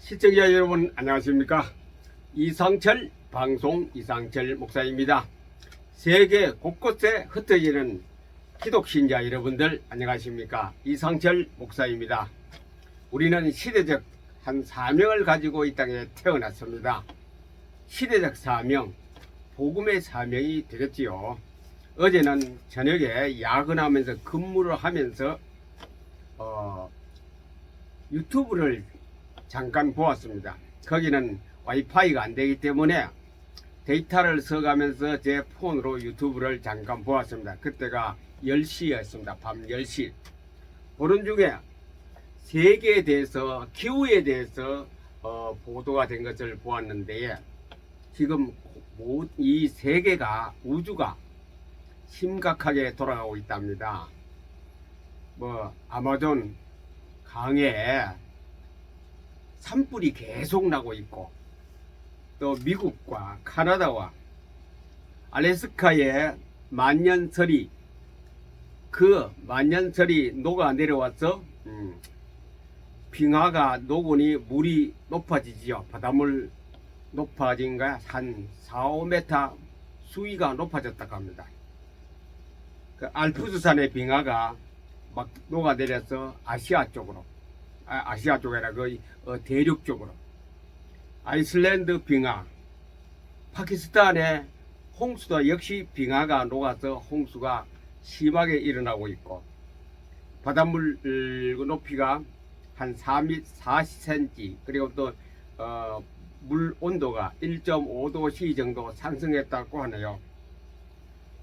시청자 여러분 안녕하십니까. 이상철 방송 이상철 목사입니다. 세계 곳곳에 흩어지는 기독신자 여러분들 안녕하십니까. 이상철 목사입니다. 우리는 시대적 한 사명을 가지고 이 땅에 태어났습니다. 시대적 사명, 복음의 사명이 되겠지요. 어제는 저녁에 야근하면서 근무를 하면서 유튜브를 잠깐 보았습니다. 거기는 와이파이가 안 되기 때문에 데이터를 써가면서 제 폰으로 유튜브를 잠깐 보았습니다. 그때가 10시였습니다. 밤 10시. 보는 중에 세계에 대해서, 기후에 대해서 보도가 된 것을 보았는데, 지금 이 세계가, 우주가 심각하게 돌아가고 있답니다. 아마존 강에 산불이 계속 나고 있고, 또 미국과 카나다와 알래스카의 만년설이, 그 만년설이 녹아 내려와서 빙하가 녹으니 물이 높아지지요. 바닷물 높아진 거야. 한 4, 5m 수위가 높아졌다고 합니다. 그 알프스산의 빙하가 막 녹아 내려서 아시아 쪽으로, 아시아 쪽이라 대륙 쪽으로, 아이슬란드 빙하, 파키스탄의 홍수도 역시 빙하가 녹아서 홍수가 심하게 일어나고 있고, 바닷물 높이가 한 4m 40cm, 그리고 또 물 온도가 1.5도C 정도 상승했다고 하네요.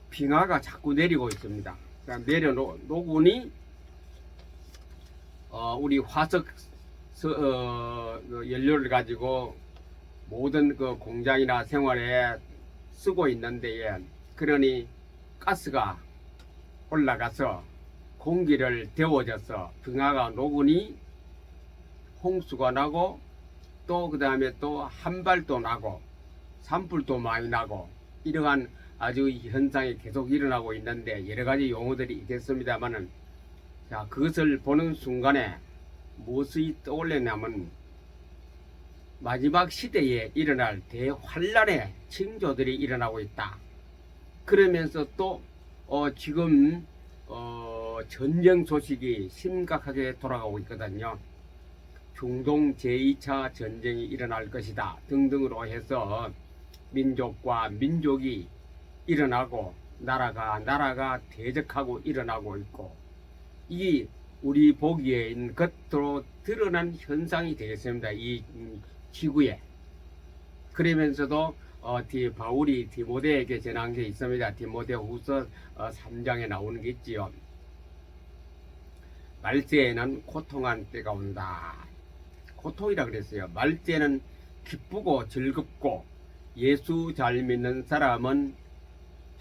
빙하가 자꾸 내리고 있습니다. 내려 녹으니 우리 화석 연료를 가지고 모든 그 공장이나 생활에 쓰고 있는데, 그러니 가스가 올라가서 공기를 데워져서 빙하가 녹으니 홍수가 나고, 또 그 다음에 또 한발도 나고 산불도 많이 나고, 이러한 아주 현상이 계속 일어나고 있는데, 여러 가지 용어들이 있겠습니다만은, 자, 그것을 보는 순간에 무엇이 떠올렸냐면, 마지막 시대에 일어날 대환란의 징조들이 일어나고 있다. 그러면서 또 지금 전쟁 소식이 심각하게 돌아가고 있거든요. 중동 제2차 전쟁이 일어날 것이다 등등으로 해서 민족과 민족이 일어나고, 나라가 대적하고 일어나고 있고, 이 우리 보기에 있는 겉으로 드러난 현상이 되겠습니다. 이 지구에. 그러면서도 바울이 디모데에게 전한 게 있습니다. 디모데후서 3장에 나오는 게 있지요. 말세에는 고통한 때가 온다. 고통이라 그랬어요. 말세는 기쁘고 즐겁고 예수 잘 믿는 사람은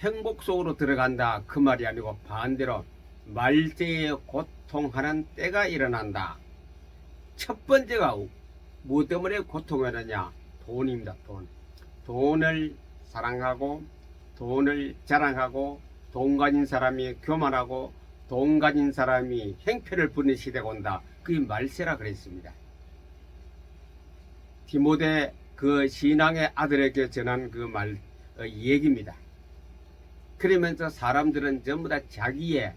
행복 속으로 들어간다, 그 말이 아니고 반대로 말세에 고통하는 때가 일어난다. 첫 번째가 뭐 때문에 고통을 하느냐? 돈입니다. 돈을 사랑하고, 돈을 자랑하고, 돈 가진 사람이 교만하고, 돈 가진 사람이 행패를 부리는 시대가 온다. 그게 말세라 그랬습니다. 디모데 그 신앙의 아들에게 전한 그 말, 얘기입니다. 그러면서 사람들은 전부 다 자기의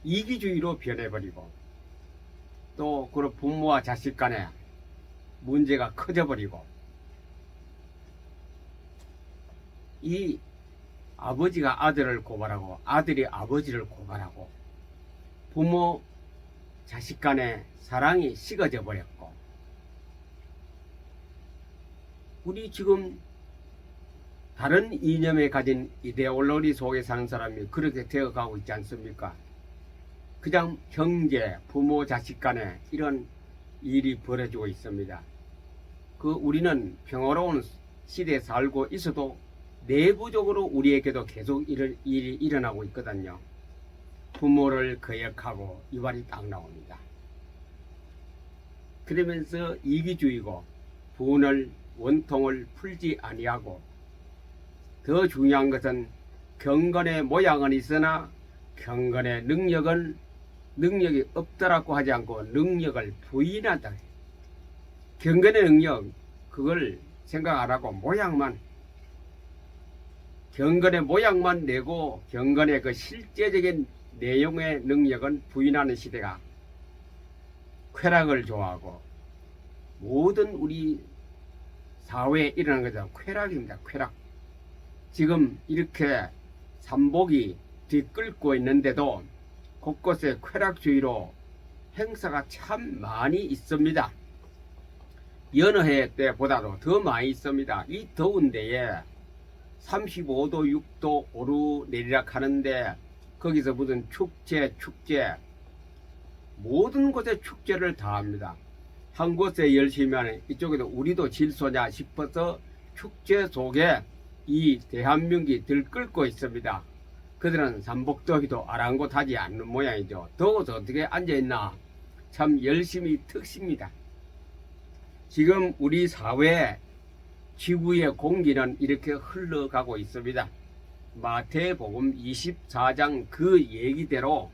이기주의로 변해버리고, 또 그 부모와 자식 간에 문제가 커져버리고, 이 아버지가 아들을 고발하고, 아들이 아버지를 고발하고, 부모 자식 간에 사랑이 식어져 버렸고, 우리 지금 다른 이념에 가진 이데올로기 속에 사는 사람이 그렇게 되어가고 있지 않습니까? 그냥 형제, 부모, 자식 간에 이런 일이 벌어지고 있습니다. 우리는 평화로운 시대에 살고 있어도 내부적으로 우리에게도 계속 일이 일어나고 있거든요. 부모를 거역하고, 이 말이 딱 나옵니다. 그러면서 이기주의고, 분을 원통을 풀지 아니하고, 더 중요한 것은 경건의 모양은 있으나 경건의 능력이 없더라고 하지 않고 능력을 부인한다. 경건의 능력 그걸 생각 안 하고 경건의 모양만 내고 경건의 그 실제적인 내용의 능력은 부인하는 시대가 쾌락을 좋아하고 모든 우리 사회에 일어나는 거죠. 쾌락입니다. 쾌락. 지금 이렇게 삼복이 뒤끓고 있는데도 곳곳에 쾌락주의로 행사가 참 많이 있습니다. 여느 해 때보다도 더 많이 있습니다. 이 더운 데에 35도 6도 오르내리락 하는데 거기서 무슨 축제 모든 곳에 축제를 다 합니다. 한 곳에 열심히 하는 이쪽에도 우리도 질소냐 싶어서 축제 속에 이 대한민국이 들끓고 있습니다. 그들은 삼복더위도 아랑곳하지 않는 모양이죠. 더워서 어떻게 앉아있나 참 열심히 특십니다. 지금 우리 사회 지구의 공기는 이렇게 흘러가고 있습니다. 마태복음 24장 그 얘기대로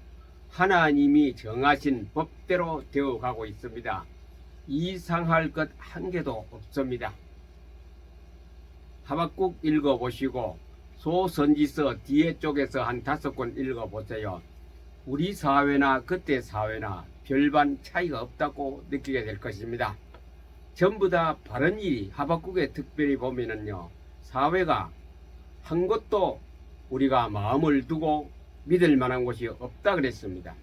하나님이 정하신 법대로 되어가고 있습니다. 이상할 것 한 개도 없습니다. 하박국 읽어보시고 소선지서 뒤에 쪽에서 한 5권 읽어보세요. 우리 사회나 그때 사회나 별반 차이가 없다고 느끼게 될 것입니다. 전부 다 바른 일이 하박국에 특별히 보면은요, 사회가 한 곳도 우리가 마음을 두고 믿을 만한 곳이 없다 그랬습니다.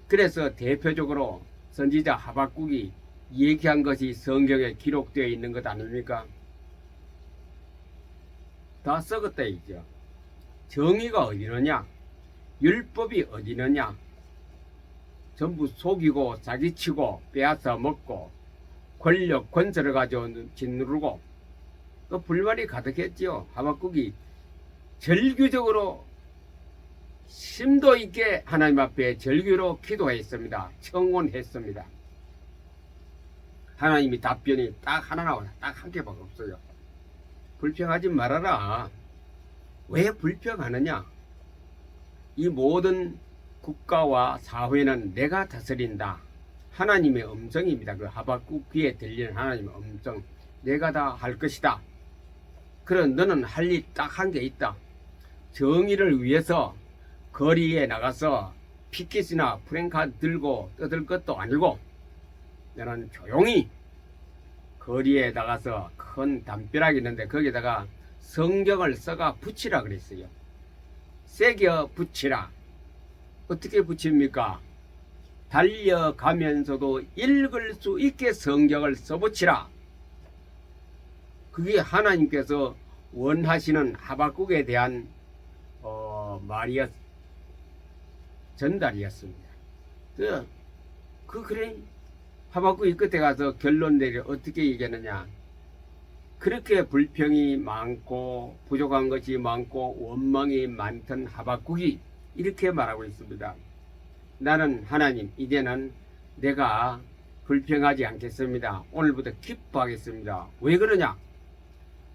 그래서 대표적으로 선지자 하박국이 얘기한 것이 성경에 기록되어 있는 것 아닙니까? 다 썩었다 이죠. 정의가 어디 있느냐? 율법이 어디 있느냐? 전부 속이고 사기치고 빼앗아 먹고 권력 권세를 가지고 짓누르고 또 불만이 가득했지요. 하박국이 절규적으로 심도 있게 하나님 앞에 절규로 기도했습니다. 청혼했습니다. 하나님이 답변이 딱 하나 나와요. 딱 한 개밖에 없어요. 불평하지 말아라. 왜 불평하느냐? 이 모든 국가와 사회는 내가 다스린다. 하나님의 음성입니다. 그 하박국 귀에 들리는 하나님의 음성. 내가 다 할 것이다. 그럼 너는 할 일 딱 한 게 있다. 정의를 위해서 거리에 나가서 피켓이나 프랭카드 들고 떠들 것도 아니고 너는 조용히 거리에 나가서 큰 담벼락이 있는데 거기다가 성경을 써가 붙이라 그랬어요. 새겨 붙이라. 어떻게 붙입니까? 달려가면서도 읽을 수 있게 성경을 써붙이라. 그게 하나님께서 원하시는 하박국에 대한 전달이었습니다. 그래 하박국이 끝에 가서 결론 내려 어떻게 얘기하느냐? 그렇게 불평이 많고 부족한 것이 많고 원망이 많던 하박국이 이렇게 말하고 있습니다. 나는 하나님 이제는 내가 불평하지 않겠습니다. 오늘부터 기뻐하겠습니다. 왜 그러냐?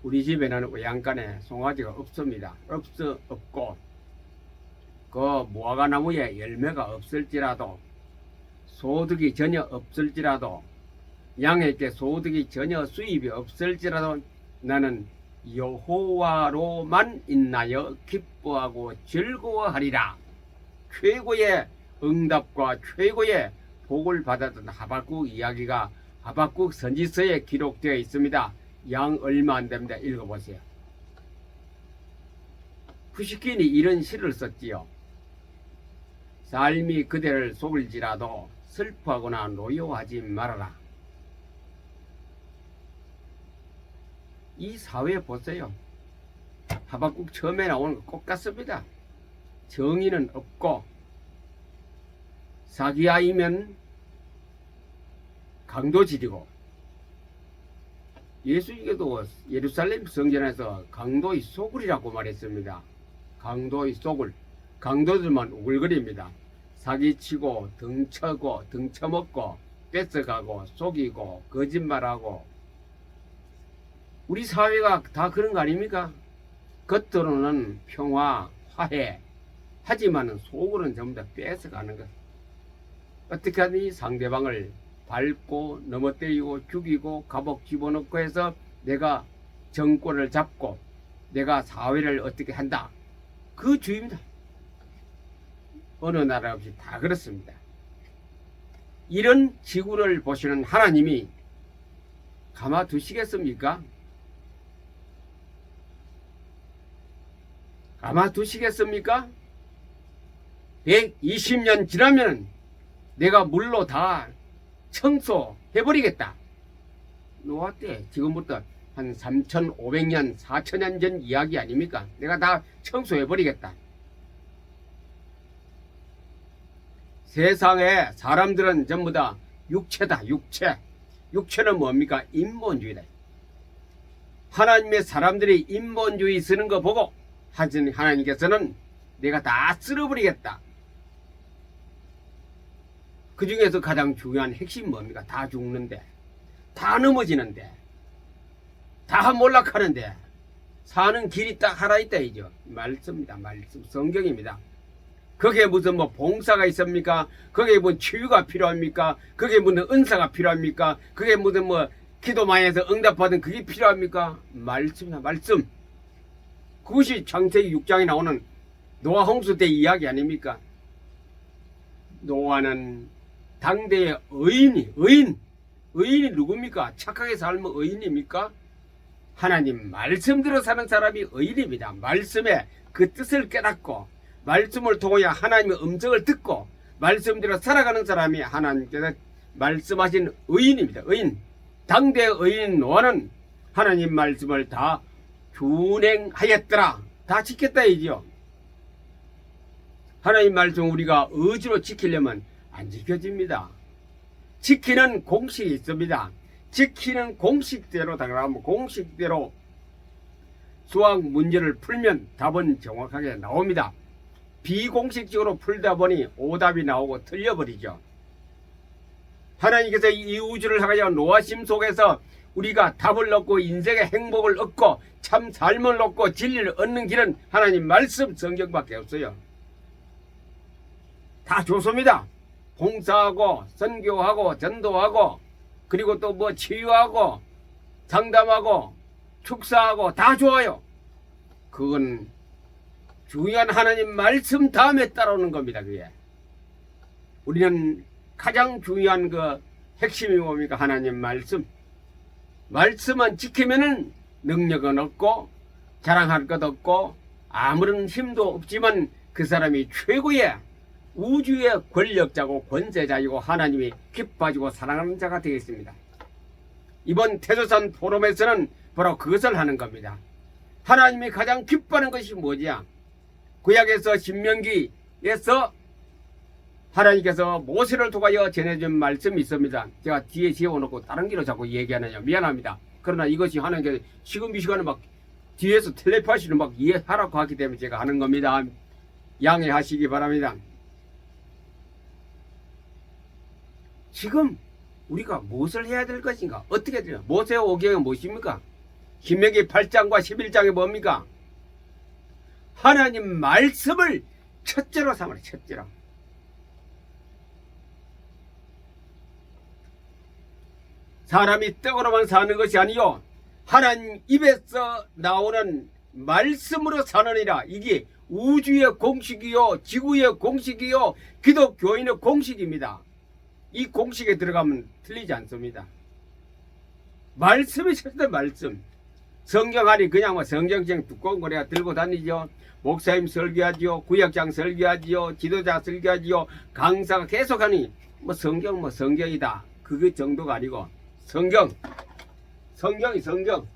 우리 집에는 외양간에 송아지가 없습니다. 없고 그 무화과나무에 열매가 없을지라도 소득이 전혀 없을지라도 양에게 소득이 전혀 수입이 없을지라도 나는 여호와로만 인하여 기뻐하고 즐거워하리라. 최고의 응답과 최고의 복을 받았던 하박국 이야기가 하박국 선지서에 기록되어 있습니다. 양 얼마 안 됩니다. 읽어보세요. 푸시킨이 이런 시를 썼지요. 삶이 그대를 속일지라도 슬퍼하거나 노여워하지 말아라. 이 사회 보세요. 하박국 처음에 나오는 것 똑같습니다. 정의는 없고 사기야이면 강도질이고 예수님께도 예루살렘 성전에서 강도의 소굴이라고 말했습니다. 강도의 소굴. 강도들만 우글거립니다. 사기치고 등쳐고 등쳐먹고 뺏어가고 속이고 거짓말하고 우리 사회가 다 그런 거 아닙니까? 겉으로는 평화, 화해 하지만 속으로는 전부 다 뺏어가는 것. 어떻게 하니 상대방을 밟고 넘어뜨리고 죽이고 감옥 집어넣고 해서 내가 정권을 잡고 내가 사회를 어떻게 한다. 그 주입니다. 어느 나라 없이 다 그렇습니다. 이런 지구를 보시는 하나님이 가만두시겠습니까? 가만두시겠습니까? 120년 지나면 내가 물로 다 청소해버리겠다. 노아 때 지금부터 한 3,500년 4,000년 전 이야기 아닙니까? 내가 다 청소해버리겠다. 세상에 사람들은 전부 다 육체다. 육체. 육체는 뭡니까? 인본주의다. 하나님의 사람들이 인본주의 쓰는 거 보고 하나님께서는 내가 다 쓸어버리겠다. 그 중에서 가장 중요한 핵심이 뭡니까? 다 죽는데, 다 넘어지는데, 다 몰락하는데 사는 길이 딱 하나 있다 이죠. 말씀입니다. 말씀, 성경입니다. 거기에 무슨 뭐 봉사가 있습니까? 거기에 뭐 치유가 필요합니까? 거기에 무슨 은사가 필요합니까? 그게 무슨 뭐 기도 많이 해서 응답받은 그게 필요합니까? 말씀이다. 말씀. 그것이 창세기 6장에 나오는 노아 홍수 때 이야기 아닙니까? 노아는 당대의 의인이 누굽니까? 착하게 살면 의인입니까? 하나님 말씀대로 사는 사람이 의인입니다. 말씀에 그 뜻을 깨닫고 말씀을 통하여 하나님의 음성을 듣고 말씀대로 살아가는 사람이 하나님께서 말씀하신 의인입니다. 의인. 당대의 의인 노아는 하나님 말씀을 다 준행하였더라. 다 지켰다 이지요. 하나님 말씀 우리가 의지로 지키려면 안 지켜집니다. 지키는 공식이 있습니다. 지키는 공식대로 당하면 공식대로 수학 문제를 풀면 답은 정확하게 나옵니다. 비공식적으로 풀다 보니 오답이 나오고 틀려버리죠. 하나님께서 이 우주를 향하여 노하심 속에서 우리가 답을 얻고 인생의 행복을 얻고 참 삶을 얻고 진리를 얻는 길은 하나님 말씀 성경밖에 없어요. 다 좋습니다. 봉사하고 선교하고 전도하고 그리고 또 뭐 치유하고 상담하고 축사하고 다 좋아요. 그건 중요한 하나님 말씀 다음에 따라오는 겁니다. 그게 우리는 가장 중요한 그 핵심이 뭡니까? 하나님 말씀. 말씀만 지키면은 능력은 없고 자랑할 것 없고 아무런 힘도 없지만 그 사람이 최고의 우주의 권력자고 권세자이고 하나님이 기뻐하시고 사랑하는 자가 되겠습니다. 이번 태조산 포럼에서는 바로 그것을 하는 겁니다. 하나님이 가장 기뻐하는 것이 뭐지야? 구약에서 신명기에서 하나님께서 모세를 통하여 전해준 말씀이 있습니다. 제가 뒤에 지어놓고 다른 길로 자꾸 얘기하느냐 미안합니다. 그러나 이것이 하나님께서 지금 이 시간에 막 뒤에서 텔레파시를 막 이해하라고 하기 때문에 제가 하는 겁니다. 양해하시기 바랍니다. 지금 우리가 무엇을 해야 될 것인가? 어떻게 돼요? 모세 오경은 무엇입니까? 신명기 8장과 11장이 뭡니까? 하나님 말씀을 첫째로 삼으라. 첫째로. 사람이 떡으로만 사는 것이 아니요 하나님 입에서 나오는 말씀으로 사느니라. 이게 우주의 공식이요 지구의 공식이요 기독교인의 공식입니다. 이 공식에 들어가면 틀리지 않습니다. 말씀이 첫째 말씀. 성경하니 그냥 뭐 성경책 두꺼운 거 내가 들고 다니죠. 목사님 설교하지요. 구역장 설교하지요. 지도자 설교하지요. 강사가 계속하니 뭐 성경 뭐 성경이다. 그게 정도가 아니고 성경이 성경.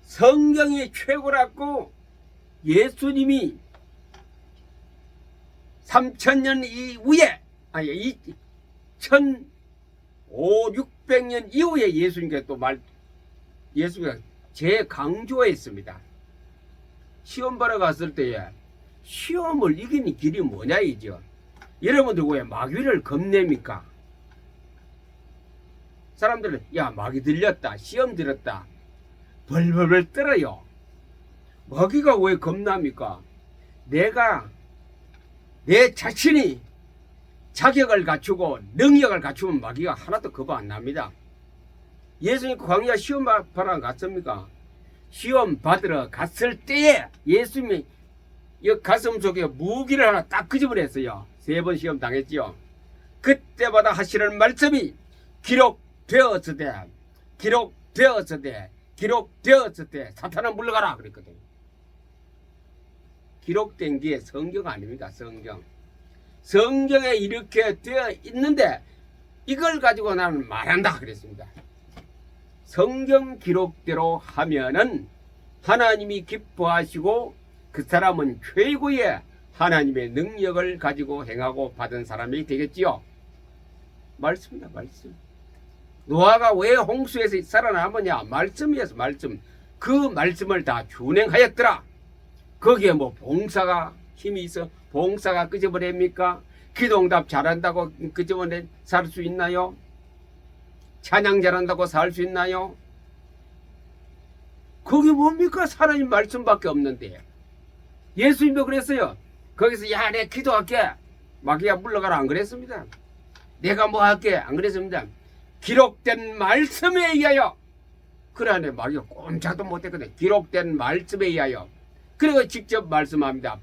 성경이 최고라고 예수님이 3000년 이후에 아니 1500~600년 이후에 예수님께 또 예수가 재강조했습니다. 시험 보러 갔을 때에 시험을 이기는 길이 뭐냐 이죠. 여러분들 왜 마귀를 겁냅니까? 사람들은 야 마귀 들렸다 시험 들었다 벌벌벌 떨어요. 마귀가 왜 겁납니까? 내 자신이 자격을 갖추고 능력을 갖추면 마귀가 하나도 겁 안 납니다. 예수님 광야 시험 받으러 갔습니까? 시험 받으러 갔을 때에 예수님이 이 가슴 속에 무기를 하나 딱 끄집어냈어요. 3번 시험 당했지요. 그때마다 하시는 말씀이 기록되었으되 사탄아 물러가라 그랬거든요. 기록된 게 성경 아닙니까? 성경에 이렇게 되어 있는데 이걸 가지고 나는 말한다 그랬습니다. 성경 기록대로 하면은 하나님이 기뻐하시고 그 사람은 최고의 하나님의 능력을 가지고 행하고 받은 사람이 되겠지요. 말씀이다, 말씀. 노아가 왜 홍수에서 살아남았냐? 말씀이었어, 말씀. 그 말씀을 다 준행하였더라. 거기에 뭐 봉사가 힘이 있어 봉사가 끄집어냅니까? 기도응답 잘한다고 끄집어내 살 수 있나요? 찬양 잘한다고 살 수 있나요? 그게 뭡니까? 하나님 말씀밖에 없는데. 예수님도 그랬어요. 거기서 야, 내 기도할게. 마귀야 물러가라 안 그랬습니다. 내가 뭐 할게 안 그랬습니다. 기록된 말씀에 의하여. 그러네 마귀가 꼼짝도 못했거든. 기록된 말씀에 의하여. 그리고 직접 말씀합니다.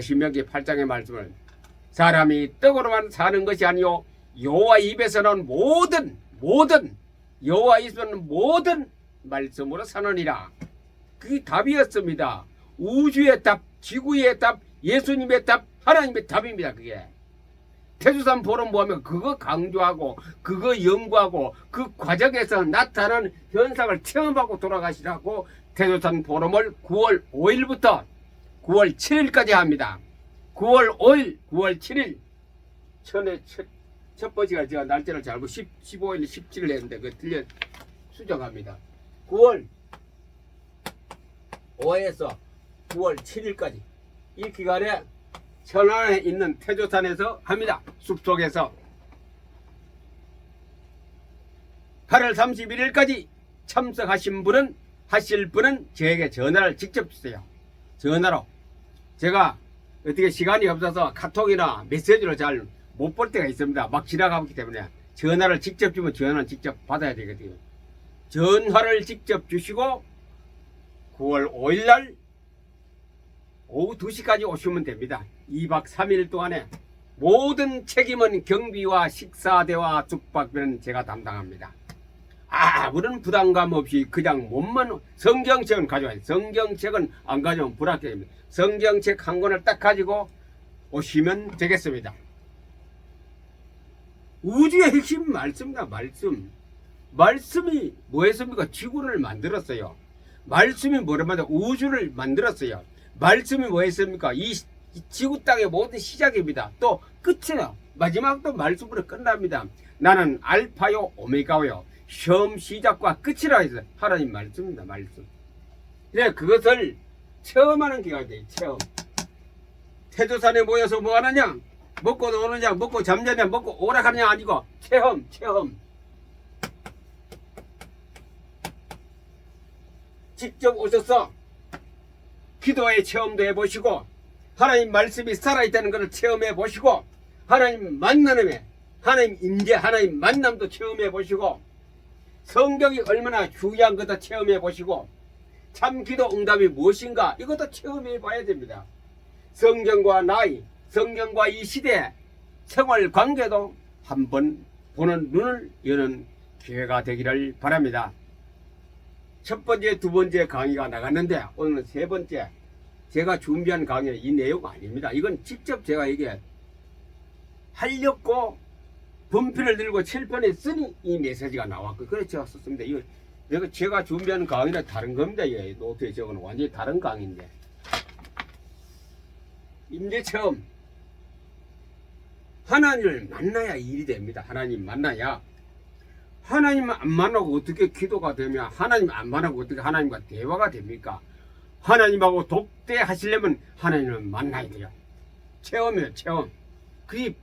신명기 8장의 말씀을. 사람이 떡으로만 사는 것이 아니요 여호와 입에서는 모든 여호와 입에서는 모든 말씀으로 사느니라. 그게 답이었습니다. 우주의 답, 지구의 답, 예수님의 답, 하나님의 답입니다. 그게. 태주산 포럼 보면 그거 강조하고 그거 연구하고 그 과정에서 나타난 현상을 체험하고 돌아가시라고 태주산 포럼을 9월 5일부터 9월 7일까지 합니다. 9월 5일, 9월 7일 전에 첫 번째가 제가 날짜를 잘못 15일, 17일 했는데 그 틀려 수정합니다. 9월 5에서 9월 7일까지 이 기간에 천안에 있는 태조산에서 합니다. 숲속에서 8월 31일까지 참석하신 분은 하실 분은 저에게 전화를 직접 주세요. 전화로. 제가 어떻게 시간이 없어서 카톡이나 메시지로 잘 못 볼 때가 있습니다. 막 지나가기 때문에 전화를 직접 주면 전화는 직접 받아야 되거든요. 전화를 직접 주시고 9월 5일날 오후 2시까지 오시면 됩니다. 2박 3일 동안에 모든 책임은 경비와 식사대와 숙박비는 제가 담당합니다. 아무런 부담감 없이 그냥 몸만 성경책은 가져와야 돼요. 성경책은 안 가져오면 불합격입니다. 성경책 한 권을 딱 가지고 오시면 되겠습니다. 우주의 핵심 말씀입니다. 말씀이 뭐였습니까? 지구를 만들었어요. 말씀이 뭐라면 우주를 만들었어요. 말씀이 뭐였습니까? 이 지구 땅의 모든 시작입니다. 또 끝이에요. 마지막도 말씀으로 끝납니다. 나는 알파요 오메가요. 처음 시작과 끝이라 해서 하나님 말씀입니다. 말씀. 그래 그것을 체험하는 기간이 돼요. 체험. 태조산에 모여서 뭐 하느냐? 먹고 노느냐? 먹고 잠자냐? 먹고 오락하느냐? 아니고 체험. 직접 오셔서 기도의 체험도 해보시고 하나님 말씀이 살아있다는 것을 체험해 보시고 하나님 만남에 하나님 임재 하나님 만남도 체험해 보시고 성경이 얼마나 중요한 것도 체험해 보시고 참 기도 응답이 무엇인가 이것도 체험해 봐야 됩니다. 성경과 나이 성경과 이 시대 생활 관계도 한번 보는 눈을 여는 기회가 되기를 바랍니다. 첫 번째, 두 번째 강의가 나갔는데 오늘은 세 번째 제가 준비한 강의는 이 내용 아닙니다. 이건 직접 제가 이게 하려고 분필을 들고 칠판에 쓰니 이 메시지가 나왔고 그래서 제가 썼습니다. 이거 제가 준비한 강의는 다른 겁니다. 이 노트에 적어는 완전히 다른 강의인데 임재체험 하나님을 만나야 일이 됩니다. 하나님 만나야 하나님 안 만나고 어떻게 기도가 되며 하나님 안 만나고 어떻게 하나님과 대화가 됩니까? 하나님하고 독대하시려면 하나님을 만나야 돼요. 체험이에요. 체험. 그게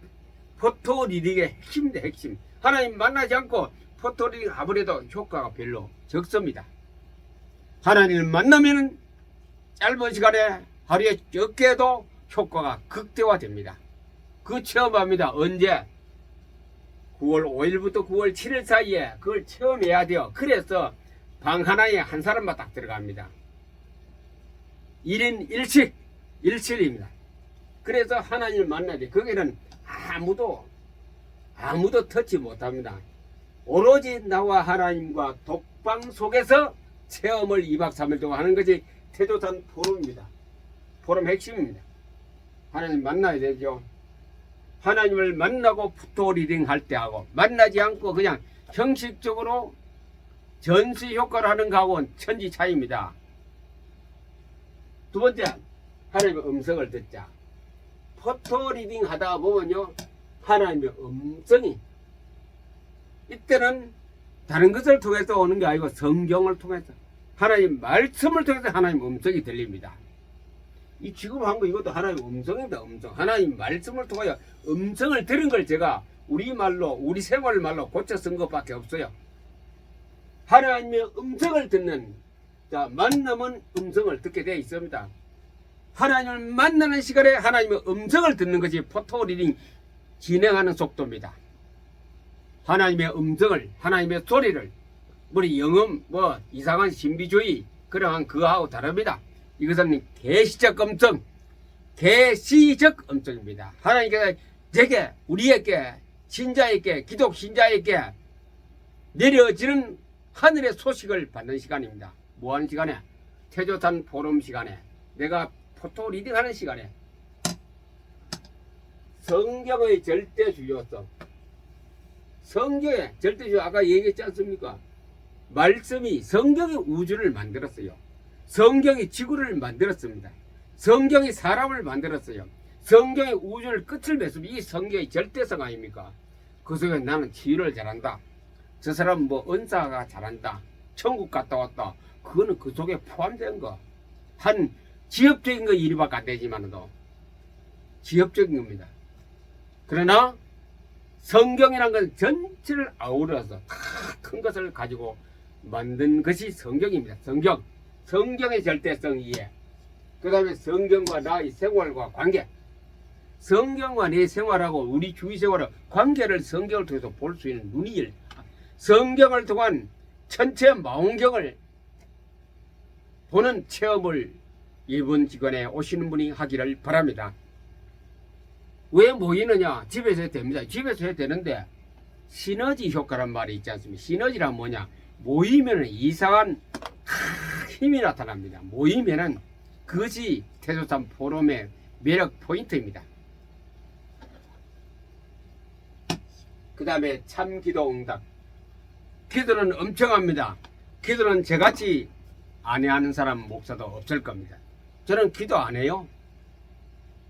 포토리딩의 핵심인데 핵심. 하나님 만나지 않고 포토리딩 아무래도 효과가 별로 적습니다. 하나님을 만나면 짧은 시간에 하루에 적게도 효과가 극대화됩니다. 그 체험합니다. 언제? 9월 5일부터 9월 7일 사이에 그걸 체험해야 돼요. 그래서 방 하나에 한 사람만 딱 들어갑니다. 1인 1식 1실입니다. 그래서 하나님을 만나야 돼. 거기는 아무도 터치 못합니다. 오로지 나와 하나님과 독방 속에서 체험을 2박 3일 동안 하는 것이 태조산 포럼입니다. 포럼 핵심입니다. 하나님 만나야 되죠. 하나님을 만나고 푸토 리딩 할 때 하고, 만나지 않고 그냥 형식적으로 전시 효과를 하는 거하고는 천지 차이입니다. 두 번째, 하나님의 음성을 듣자. 포토 리딩 하다 보면요, 하나님의 음성이, 이때는 다른 것을 통해서 오는 게 아니고 성경을 통해서, 하나님 말씀을 통해서 하나님 음성이 들립니다. 이 지금 한 거 이것도 하나님 음성입니다. 음성. 하나님 말씀을 통하여 음성을 들은 걸 제가 우리말로, 우리 생활말로 고쳐 쓴 것밖에 없어요. 하나님의 음성을 듣는, 자, 만남은 음성을 듣게 되어 있습니다. 하나님을 만나는 시간에 하나님의 음성을 듣는 것이 포토 리딩 진행하는 속도입니다. 하나님의 음성을, 하나님의 소리를, 우리 영음, 이상한 신비주의, 그러한 그거하고 다릅니다. 이것은 계시적 음성, 계시적 음성입니다. 하나님께서 제게, 우리에게, 신자에게, 기독 신자에게 내려지는 하늘의 소식을 받는 시간입니다. 뭐 하는 시간에? 태조산 포럼 시간에, 내가 포토 리딩하는 시간에, 성경의 절대주요성, 성경의 절대주요, 아까 얘기했지 않습니까? 말씀이, 성경이 우주를 만들었어요. 성경이 지구를 만들었습니다. 성경이 사람을 만들었어요. 성경이 우주를 끝을 맺습니다. 이 성경의 절대성 아닙니까? 그 속에 나는 치유를 잘한다, 저 사람 뭐 은사가 잘한다, 천국 갔다 왔다, 그거는 그 속에 포함된 거, 한 지엽적인 거 일밖에 안 되지만도 지엽적인 겁니다. 그러나 성경이란 건 전체를 아우러서 다 큰 것을 가지고 만든 것이 성경입니다. 성경, 성경의 절대성 이해, 그 다음에 성경과 나의 생활과 관계, 성경과 내 생활하고 우리 주위 생활의 관계를 성경을 통해서 볼 수 있는 눈이, 성경을 통한 전체 망원경을 보는 체험을 이번 기간에 오시는 분이 하기를 바랍니다. 왜 모이느냐? 집에서 해도 됩니다. 집에서 해도 되는데 시너지 효과란 말이 있지 않습니까? 시너지란 뭐냐? 모이면 이상한 힘이 나타납니다. 모이면은 그것이 태조산 포럼의 매력 포인트입니다. 그 다음에 참기도 응답. 기도는 엄청 합니다. 기도는 저같이 안 하는 사람 목사도 없을 겁니다. 저는 기도 안 해요.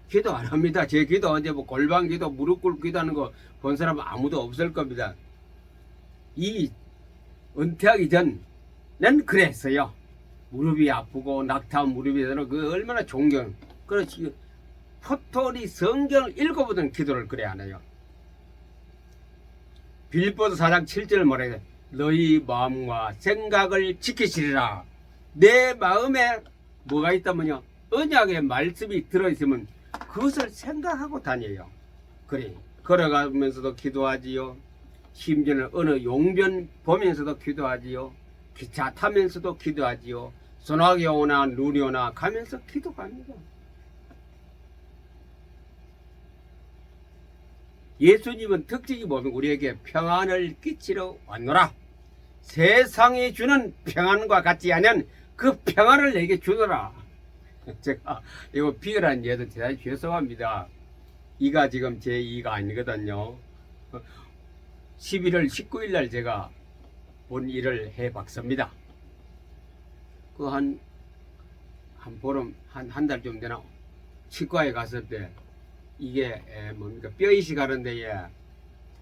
기도 안 합니다. 제 기도 언제 뭐 골반 기도, 무릎 꿇고 기도하는 거 본 사람은 아무도 없을 겁니다. 이 은퇴하기 전엔 그랬어요. 무릎이 아프고 낙타한 무릎이 들어 그 얼마나 존경. 그렇지. 포토리 성경을 읽어보던 기도를 그래 안 해요. 빌립보서 4장 7절 뭐래요? 너희 마음과 생각을 지키시리라. 내 마음에 뭐가 있다면요? 언약의 말씀이 들어있으면 그것을 생각하고 다녀요. 그래. 걸어가면서도 기도하지요. 심지어는 어느 용변 보면서도 기도하지요. 기차 타면서도 기도하지요. 소나기 오나 눈이 오나 가면서 기도합니다. 예수님은 특징이 뭐면 우리에게 평안을 끼치러 왔노라. 세상이 주는 평안과 같지 않은 그 평안을 내게 주노라. 제가 이거 비열한 예도 대단히 죄송합니다. 이가 지금 제 2가 아니거든요. 11월 19일 날 제가 본 일을 해봤습니다. 그 한 보름, 한 달 좀 되나 치과에 갔을 때 이게 뭡니까 뼈 이식하는 데에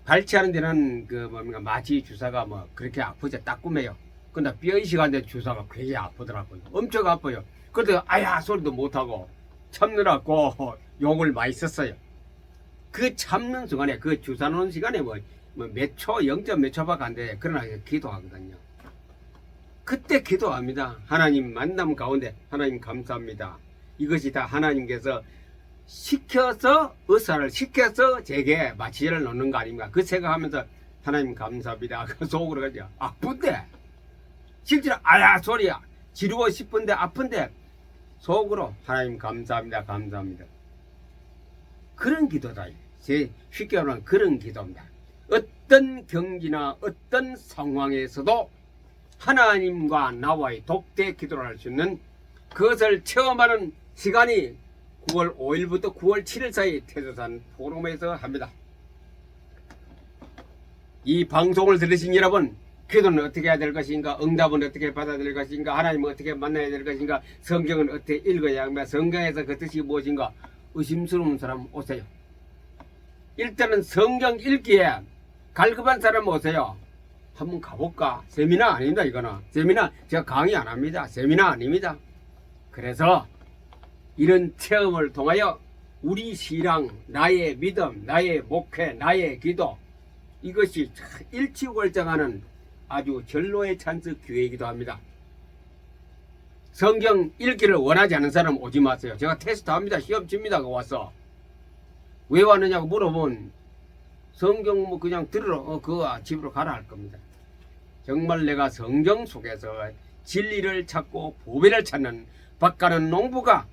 발치하는 데는 그 뭡니까 마취 주사가 뭐 그렇게 아프지 따끔해요. 근데 뼈 이식하는 데 주사가 굉장히 아프더라고요. 엄청 아파요. 그래도 아야 소리도 못하고 참느라고 욕을 많이 썼어요. 그 참는 순간에 그 주사 놓은 시간에 뭐 몇 초, 0점 몇 초밖에 안 돼. 그러나 기도하거든요. 그때 기도합니다. 하나님 만남 가운데 하나님 감사합니다. 이것이 다 하나님께서 시켜서 의사를 시켜서 제게 마취를 놓는 거 아닙니까? 그 생각하면서 하나님 감사합니다. 그 속으로 가죠. 아픈데 실제로 아야 소리야 지르고 싶은데 아픈데 속으로 하나님 감사합니다. 감사합니다. 그런 기도다. 제 쉽게 말하면 그런 기도입니다. 어떤 경기나 어떤 상황에서도 하나님과 나와의 독대 기도를 할 수 있는 그것을 체험하는 시간이 9월 5일부터 9월 7일 사이 태조산 포럼에서 합니다. 이 방송을 들으신 여러분, 기도는 어떻게 해야 될 것인가, 응답은 어떻게 받아야 될 것인가, 하나님은 어떻게 만나야 될 것인가, 성경은 어떻게 읽어야 하며 성경에서 그 뜻이 무엇인가 의심스러운 사람 오세요. 일단은 성경 읽기에 갈급한 사람 오세요. 한번 가볼까? 세미나 아닙니다. 이거는 세미나 제가 강의 안 합니다. 세미나 아닙니다. 그래서 이런 체험을 통하여 우리 신앙, 나의 믿음, 나의 목회, 나의 기도 이것이 일치월장하는 아주 절로의 찬스 기회이기도 합니다. 성경 읽기를 원하지 않은 사람 오지 마세요. 제가 테스트합니다. 시험 칩니다. 그 와서 왜 왔느냐고 물어보면 성경 뭐 그냥 들으러 그거 집으로 가라 할 겁니다. 정말 내가 성경 속에서 진리를 찾고 보배를 찾는 밭가는 농부가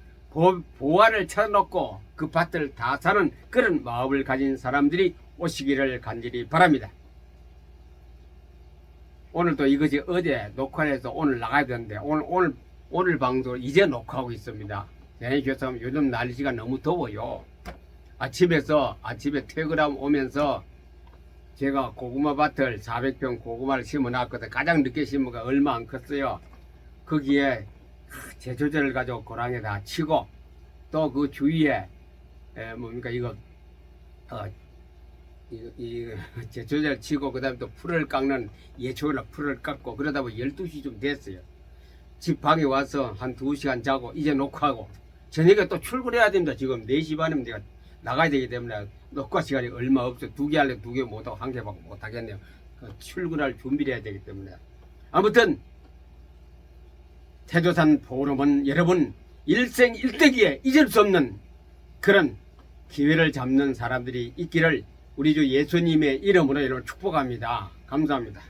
보화를 찾아놓고 그 밭을 다 사는 그런 마음을 가진 사람들이 오시기를 간절히 바랍니다. 오늘도 이것이 어제 녹화해서 오늘 나가야 되는데 오늘 방송을 이제 녹화하고 있습니다. 교수님 요즘 날씨가 너무 더워요. 아침에 퇴근하고 오면서 제가 고구마 밭을 400평 고구마를 심어놨거든. 가장 늦게 심은 거 얼마 안 컸어요. 거기에 제초제를 가지고 고랑에다 치고 또 그 주위에 뭡니까 이거 제초제를 치고 그 다음에 또 풀을 깎는 예초나 풀을 깎고 그러다 보니 12시 좀 됐어요. 집 방에 와서 한 2시간 자고 이제 녹화하고 저녁에 또 출근해야 됩니다. 지금 4시 반이면 내가 나가야 되기 때문에 녹화 시간이 얼마 없어요. 2개 할래 2개 못하고 1개밖에 못하겠네요. 출근할 준비를 해야 되기 때문에 아무튼 태조산 포럼은 여러분 일생일대기에 잊을 수 없는 그런 기회를 잡는 사람들이 있기를 우리 주 예수님의 이름으로 여러분 축복합니다. 감사합니다.